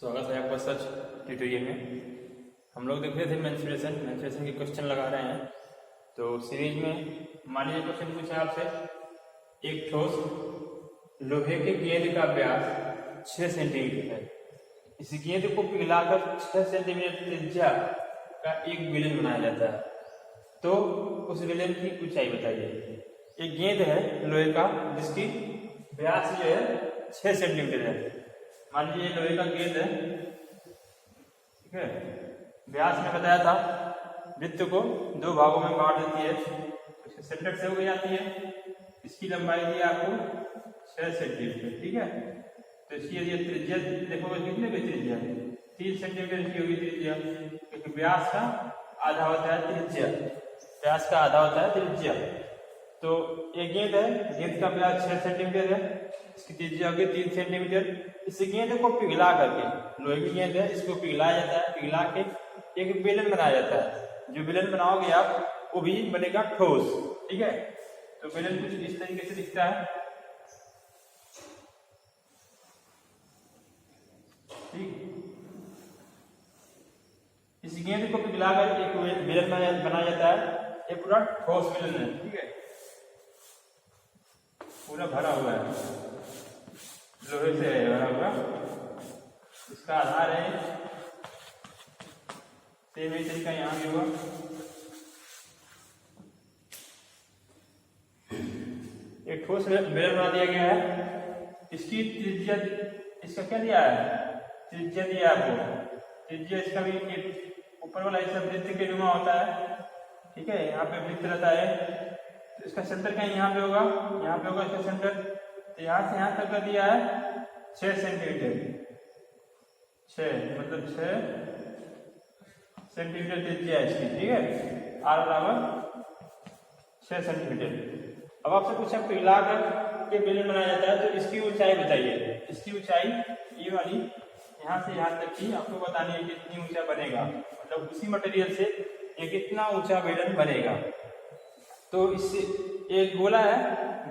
स्वागत है आपका सच ट्यूटोरियल में। हम लोग देख रहे थे मेंस्ट्रुएशन के क्वेश्चन लगा रहे हैं। तो सीरीज में मान लीजिए क्वेश्चन पूछा आपसे, एक ठोस लोहे के गेंद का व्यास 6 सेंटीमीटर है। इस गेंद को पिघलाकर 6 सेंटीमीटर त्रिज्या का एक बेलन बनाया जाता है, तो उस बेलन की ऊंचाई बताइए। एक गेंद है लोहे का जिसकी व्यास जो है 6 सेंटीमीटर है। मान लीजिए लोहे का गेंद है, ठीक है। व्यास में बताया था वृत्त को 2 भागों में बांट देती है, उसके सेंटर से हो जाती है। इसकी लंबाई दी आपको 6 सेंटीमीटर, ठीक है। तो इसकी यदि त्रिज्या देखोगे कितने की त्रिज्या 3 सेंटीमीटर की होगी त्रिज्या, क्योंकि व्यास का आधा होता है त्रिज्या, व्यास का आधा होता है त्रिज्या। तो एक गेंद है, गेंद का व्यास 6 सेंटीमीटर है, इसकी त्रिज्या होगी 3 सेंटीमीटर। इस गेंद को पिघला करके, लोहे की गेंद है, इसको पिघलाया जाता है, पिघला के एक बेलन बनाया जाता है। जो बेलन बनाओगे आप वो भी बनेगा ठोस, ठीक है। तो बेलन कुछ इस तरीके से दिखता है, ठीक। इस गेंद को पिघलाकर एक बेलन बनाया जाता है। ये पूरा ठोस बेलन है, ठीक है, पूरा भरा हुआ है, लोहे से भरा हुआ। इसका आधार है सेम ही तरीका यहाँ भी होगा। एक ठोस बेलन बना दिया गया है। इसकी त्रिज्या, इसका क्या दिया है, त्रिज्या दिया है आपको। त्रिज्या इसका भी ऊपर वाला हिस्सा वृत्त के नुमा होता है, ठीक है। यहाँ पे वृत्त रहता है, तो इसका सेंटर कहीं यहाँ पे होगा, यहाँ पे होगा इसका सेंटर। तो यहाँ से यहाँ तक का दिया है 6 सेंटीमीटर, 6 मतलब 6 सेंटीमीटर त्रिज्या है इसकी, ठीक है। R बराबर 6 सेंटीमीटर। अब आपसे पूछा पिघला कर के बेलन बनाया जाता है, तो इसकी ऊंचाई बताइए। इसकी ऊंचाई ये वाली यहाँ से यहाँ तक की आपको बतानी है कितनी ऊंचा बनेगा, मतलब उसी मटेरियल से ये कितना ऊंचा बेलन बनेगा। तो इससे एक गोला है,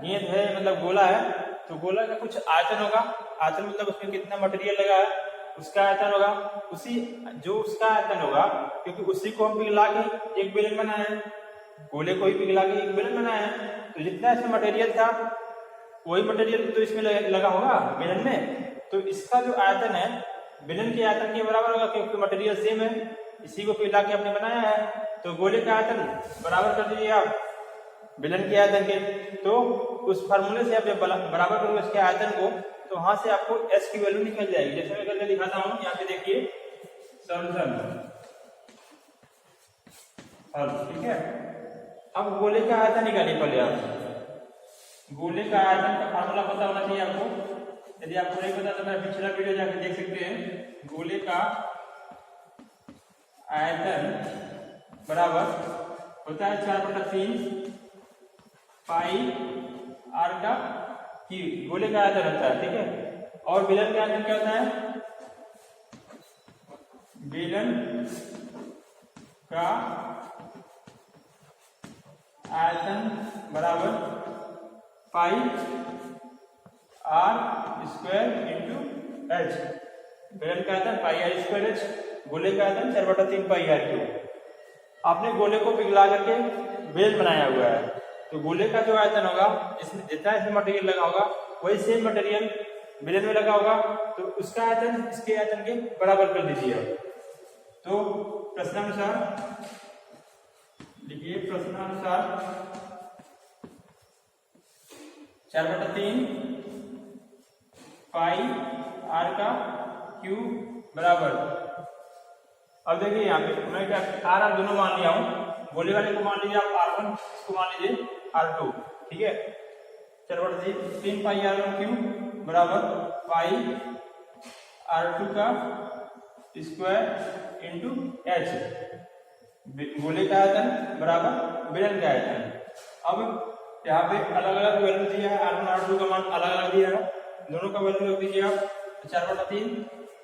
गेंद है मतलब गोला है, तो गोला का कुछ आयतन होगा। आयतन मतलब उसमें कितना मटेरियल लगा है उसका आयतन होगा। उसी जो उसका आयतन होगा, क्योंकि उसी को हम पिघला के एक बेलन बनाए हैं, गोले को ही पिघला के एक बेलन बनाए हैं। तो जितना इसमें मटेरियल था वही मटेरियल तो इसमें लगा होगा बेलन में। तो इसका जो आयतन है बेलन के आयतन के बराबर होगा, क्योंकि मटेरियल सेम है, इसी को पिघला के आपने बनाया है। तो गोले का आयतन बराबर कर दीजिए आप बेलन के आयतन के। तो उस फार्मूले से आप जब बराबर करोगे इसके आयतन को, तो वहां से आपको S की वैल्यू निकल जाएगी। जैसे मैं करके दिखाता हूं, यहाँ पे देखिए सॉल्यूशन, ठीक है। अब गोले का आयतन निकालिए पहले आप। गोले का आयतन का फार्मूला पता होना चाहिए आपको। यदि आपको नहीं पता तो मेरा पिछला वीडियो जाकर देख सकते हैं। गोले का आयतन बराबर होता है 4/3 पाई R का क्यूब, गोले का आयतन होता है, ठीक है। और बेलन का आयतन क्या होता है, बेलन का आयतन बराबर पाई R स्क्वायर इंटू H। बेलन का आयतन पाई R स्क्वायर H, गोले का आयतन 4/3 पाई R क्यूब। आपने गोले को पिघला करके बेलन बनाया हुआ है, तो गोले का जो आयतन होगा, इसमें जितना इसमें मटेरियल लगा होगा वही सेम मटेरियल बेलन में लगा होगा, तो उसका आयतन इसके आयतन के बराबर कर दीजिए आप। तो प्रश्नानुसार लिखिए, प्रश्नानुसार 4/3 पाई R का क्यूब बराबर। अब देखिए यहाँ पे मैं क्या R दोनों मान लिया हूँ। गोले वाले को मान लीजिए आप R1, इसको मान लीजिए R2, ठीक है। 4/3 पाई R1 क्यूब बराबर पाई R2 का स्क्वायर इंटू H। गोले का आयतन बराबर बेलन का आयतन। अब यहाँ पे अलग अलग वैल्यू दिया है, R1 R2 का मान अलग अलग दिया है, दोनों का वैल्यू रख दीजिए आप। 4/3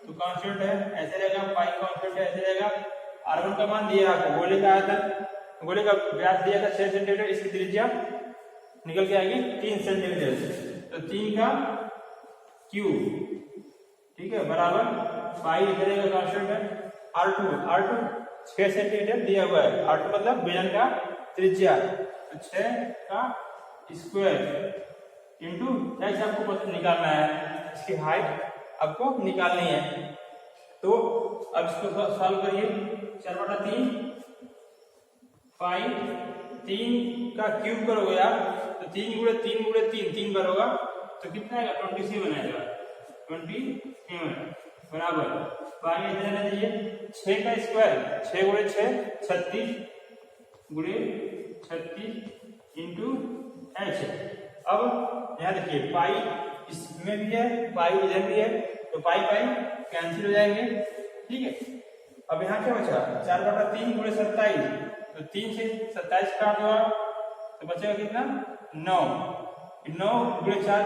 तो कांस्टेंट है, ऐसे रहेगा, पाई कांस्टेंट है, ऐसे रहेगा। R1 का मान दिया आपको, गोले का आयतन, गोले का व्यास दिया था 6 सेंटीमीटर, इसकी त्रिज्या निकल के आएगी 3 सेंटीमीटर। तो 3 का क्यूब ठीक है, बराबर पाई इधर का कांस्टेंट है R2 6 सेंटीमीटर दिया हुआ है। R2 मतलब बेलन का त्रिज्या, तो 6 का स्क्वायर इंटू h आपको पता निकालना है, इसकी हाइट आपको निकालनी है। तो अब इसको सॉल्व करिए। 4/3 पाई 3 का क्यूब करोगे आप तो 3 गुणे 3 गुणे 3 3 बार होगा, तो कितना आएगा 27 आएगा। 27 बराबर पाई इधर रहना चाहिए 6 का स्क्वायर, 6 गुणे 6 36 गुणे 36 इंटू h। अब यहाँ देखिए पाई इसमें भी है, पाई इधर भी है, तो पाई पाई कैंसिल हो जाएंगे, ठीक है। अब यहाँ क्या बचा 4/3 गुणे 27, तो 3 से 27 काट दो तो बचेगा कितना 9 गुणे 4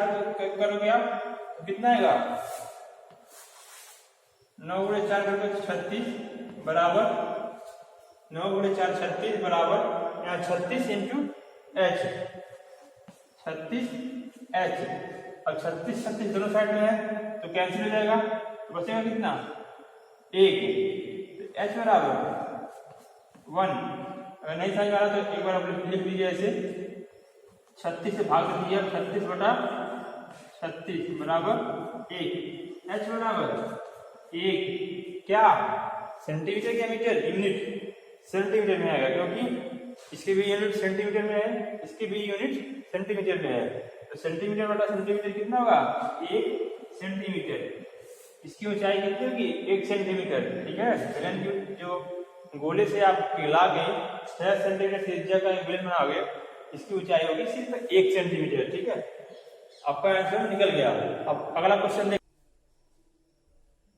करोगे आप तो कितना आएगा 9 गुणे 4 करोगे 36 बराबर 9 गुणे 4 36 बराबर यहाँ 36 इंटू h 36 h। अब 36 36 दोनों साइड में है तो कैंसिल हो जाएगा, तो बचेगा कितना 1, h बराबर 1। अगर नहीं समझ आ रहा तो एक बार आप लिख लीजिए ऐसे 36 से भाग दीजिए 36/36 बराबर 1, h बराबर 1 क्या सेंटीमीटर या मीटर, यूनिट सेंटीमीटर में आएगा, क्योंकि इसके भी यूनिट सेंटीमीटर में है, इसके भी यूनिट सेंटीमीटर में है, तो सेंटीमीटर कितना होगा 1 सेंटीमीटर। इसकी ऊंचाई कितनी होगी 1 सेंटीमीटर, ठीक है। बेलन की जो गोले से आप पिघला के 6 सेंटीमीटर त्रिज्या का एक बेलन बनाओगे, इसकी ऊंचाई होगी सिर्फ 1 सेंटीमीटर, ठीक है। आपका आंसर निकल गया। अब अगला क्वेश्चन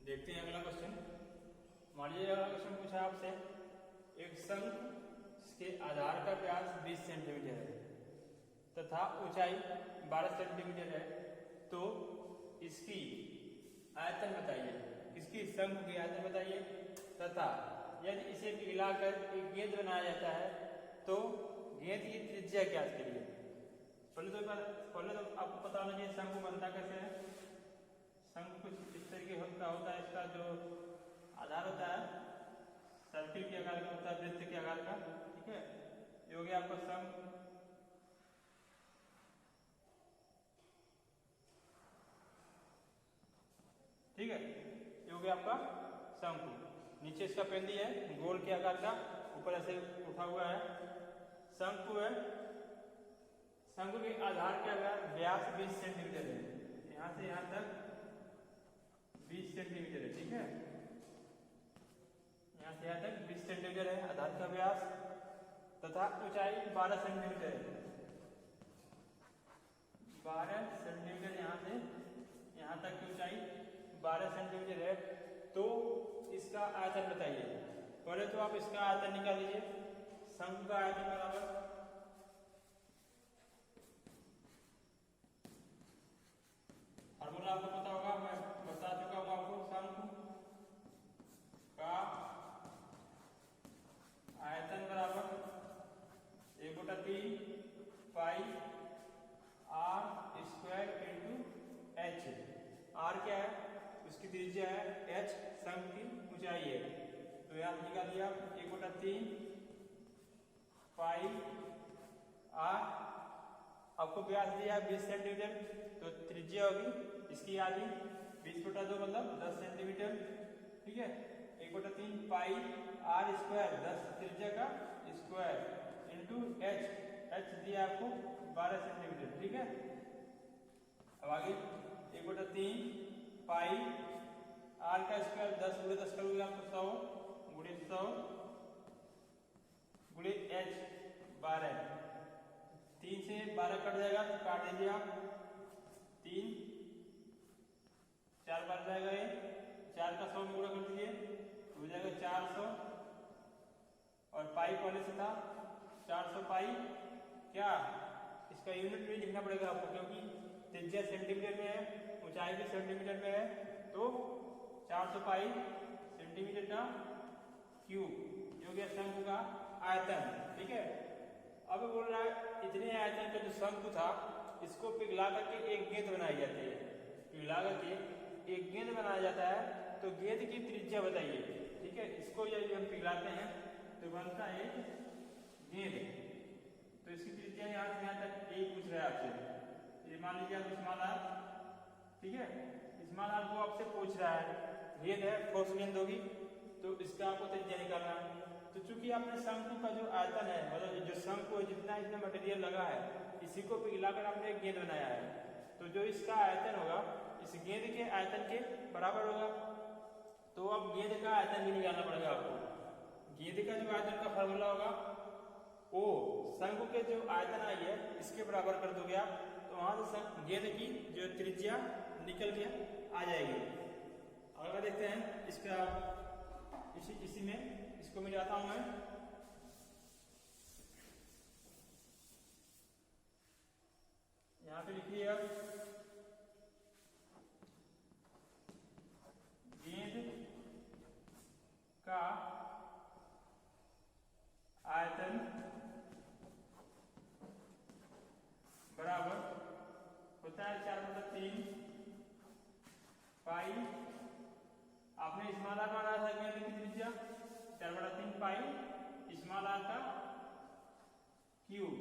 देखते हैं। अगला क्वेश्चन मान लीजिए, अगला क्वेश्चन पूछा आपसे एक शंख के आधार का व्यास 20 सेंटीमीटर है तथा ऊंचाई 12 सेंटीमीटर है, तो इसकी आयतन बताइए, इसकी शंख की आयतन बताइए, तथा यदि इसे पिघलाकर एक गेंद बनाया जाता है तो गेंद की त्रिज्या क्या करिए। पहले तो आपको पता होना चाहिए शंख बनता कैसे है। शंख कुछ इस तरीके का होता है, इसका जो आधार होता है सर्किल के आकार का होता है, वृत्त के आकार का, ठीक है। ये हो गया आपका शंख, ठीक है। ये हो गया आपका शंकु। नीचे इसका पेंदी है गोल के आकार का, ऊपर ऐसे उठा हुआ है, शंकु है। शंकु के आधार के व्यास 20 सेंटीमीटर है, यहाँ से यहाँ तक 20 सेंटीमीटर है, ठीक है। यहाँ से यहाँ तक 20 सेंटीमीटर है आधार का व्यास, तथा ऊंचाई 12 सेंटीमीटर है। 12 सेंटीमीटर यहाँ से यहाँ तक की ऊंचाई 12 सेंटीमीटर है, तो इसका आयतन बताइए। पहले तो आप इसका आयतन निकाल लीजिए। शंकु का आयतन बराबर फॉर्मूला आपको पता होगा, मैं बता चुका हूं आपको। शंकु का आयतन बराबर 1/3 पाई r square into h। r क्या है, उसकी त्रिज्या है, h शंकु की ऊंचाई है, तो यहाँ निकाल दिया 1/3 पाई r। आपको व्यास दिया 20 सेंटीमीटर, तो त्रिज्या होगी इसकी आधी 20/2 मतलब 10 सेंटीमीटर, ठीक है। 1/3 पाई r स्क्वायर 10 त्रिज्या का स्क्वायर इंटू h दिया आपको 12 सेंटीमीटर, ठीक है। अब आगे 1/3 पाई r का स्क्वायर 10 गुणे 10 करोगे आपको 100 गुणे 100 गुणे h 12, 3 से 12 कट जाएगा तो काट दीजिए आप, 3 4 बार जाएगा, ये 4 का 100 में गुणा कर दीजिए तो हो जाएगा 400, और पाई पहले से था 400 पाई क्या, इसका यूनिट भी लिखना पड़ेगा आपको, क्योंकि त्रिज्या सेंटीमीटर में है, ऊंचाई भी सेंटीमीटर में है, तो 400 पाई सेंटीमीटर का क्यूब, जो कि शंकु का आयतन, ठीक है। अब बोल रहा है इतने आयतन का जो शंकु था इसको पिघला करके एक गेंद बनाई जाती है, पिघला करके एक गेंद बनाया जाता है तो गेंद की त्रिज्या बताइए। ठीक है, इसको यदि हम पिघलाते हैं तो बनता है एक गेंद। तो इसकी त्रिज्या यहाँ से यहाँ तक एक पूछ रहा है आपसे। ये मान लीजिए आप स्मॉल आर, ठीक है, स्मॉल आर को आपसे पूछ रहा है, गेंद है, ठोस गेंद होगी, तो इसका आपको त्रिज्या निकालना है। तो चूंकि आपने शंकु का जो आयतन है, मतलब जो शंकु है, जितना इसमें मटेरियल लगा है, इसी को पिघलाकर आपने एक गेंद बनाया है, तो जो इसका आयतन होगा इस गेंद के आयतन के बराबर होगा। तो अब गेंद का आयतन भी निकालना पड़ेगा आपको। गेंद का जो आयतन का फार्मूला होगा वो शंकु के जो आयतन आई है इसके बराबर कर दोगे आप, तो वहां से गेंद की जो त्रिज्या निकल के आ जाएगी। अगर देखते हैं इसका इसी में इसको मिलाता हूं मैं। यहां पे लिखिएगा गेंद का आयतन बराबर होता है 4/3 पाई। आपने स्मॉल आर माना था गेंद की त्रिज्या 4/3 पाई स्मॉल आर का क्यूब।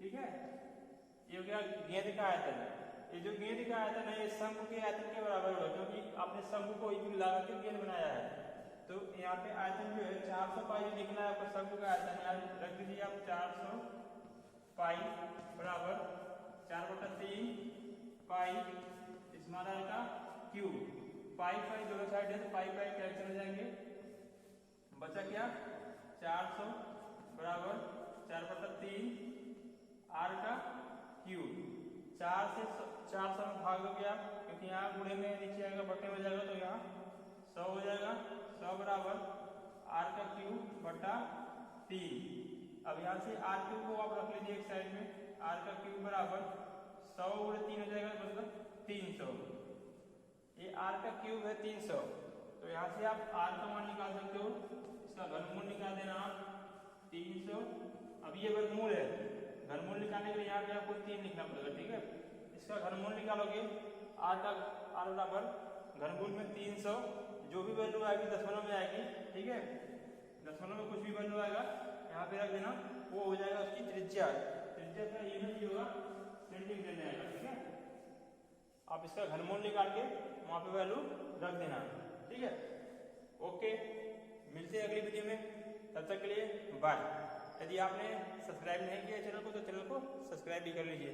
ठीक है, ये हो गया गेंद का आयतन। ये जो गेंद का आयतन है ये शंकु के आयतन के बराबर होगा, क्योंकि आपने शंकु को मिला करके गेंद बनाया है। तो यहाँ पे आयतन जो है 400 पाई निकला है आपका शंकु का आयतन, यहाँ रख दीजिए आप 400 पाई बराबर 4/3 पाई स्मॉल आर का क्यूब। पाई पाई दोनों साइड है तो पाई पाई कैंसिल हो जाएंगे, बचा क्या 400 बराबर 4/3 आर का क्यूब। 4 से 400 में भाग दोगे आप, क्योंकि यहाँ गुणे में नीचे आएगा बटे में जाएगा, तो यहाँ 100 हो जाएगा। 100 बराबर आर का क्यूब बटा 3। अब यहाँ से आर क्यूब को आप रख लीजिए एक साइड में, आर का क्यूब बराबर 100 गुणे 3 हो जाएगा, मतलब 300। ये आर का क्यूब है 300, तो यहाँ से आप आर का मान निकाल सकते हो, इसका घनमूल निकाल देना आप 300। अब ये वर्गमूल है, घनमूल निकालने के लिए यहाँ पे आपको 3 लिखना पड़ेगा। ठीक है, इसका घनमूल निकालोगे आर बराबर घनमूल में 300, जो भी वैल्यू आएगी दशमलव में आएगी। ठीक है, दशमलव में कुछ भी वैल्यू आएगा यहाँ पे रख देना, वो हो जाएगा उसकी त्रिज्या। त्रिज्या का यूनिट ही होगा सेंटीमीटर में आएगा। ठीक है, आप इसका घनमूल निकाल के वहां पे वैल्यू रख देना। ठीक है, ओके, मिलते हैं अगली वीडियो में, तब तक के लिए बाय। यदि आपने सब्सक्राइब नहीं किया चैनल को तो चैनल को सब्सक्राइब भी कर लीजिए।